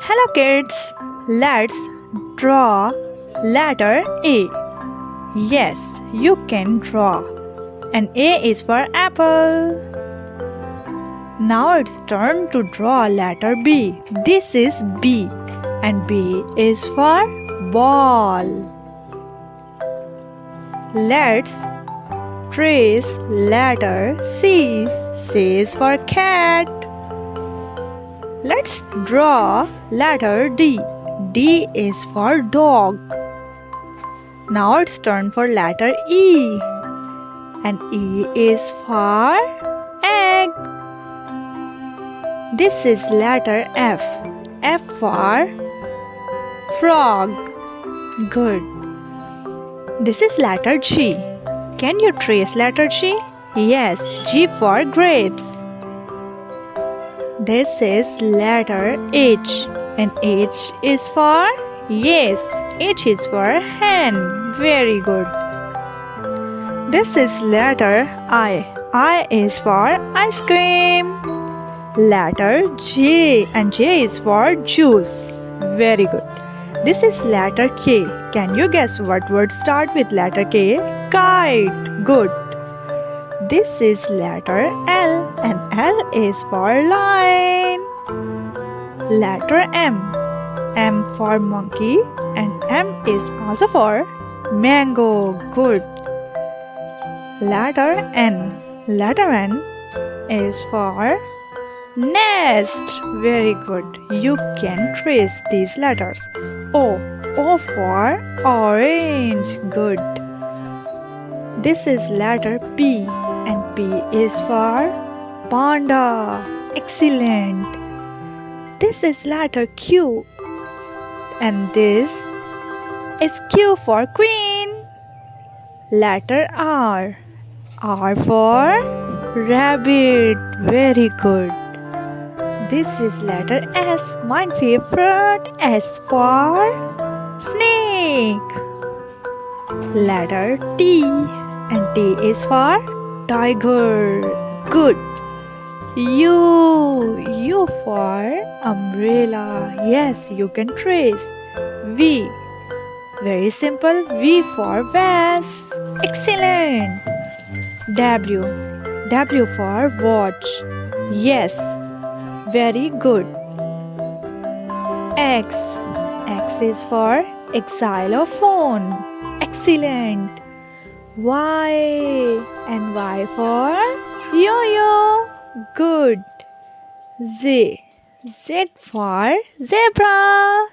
Hello kids, let's draw letter A. Yes, you can draw. And A is for apple. Now it's turn to draw letter B. This is B and B is for ball. Let's trace letter C. C is for cat. Let's draw letter D. D is for dog. Now it's turn for letter E. And E is for egg. This is letter F. F for frog. Good. This is letter G. Can you trace letter G? Yes, G for grapes. This is letter H. And H is for? Yes, H is for hen. Very good. This is letter I. I is for ice cream. Letter J. And J is for juice. Very good. This is letter K. Can you guess what word start with letter K? Kite. Good. This is letter L. And L is for lion. Letter M. M for monkey. And M is also for mango. Good. Letter N. Letter N is for nest. Very good. You can trace these letters. O. O for orange. Good. This is letter P. And P is for panda. Excellent. This is letter Q. And this is Q for queen. Letter R. R for rabbit. Very good. This is letter S. My favorite. S for snake. Letter T. And T is for tiger. Good. U. U for umbrella. Yes, you can trace. V. Very simple. V for vase. Excellent. W. W for watch. Yes. Very good. X. X is for xylophone. Excellent. Y. And Y for yo-yo. Good. Z. Z for zebra.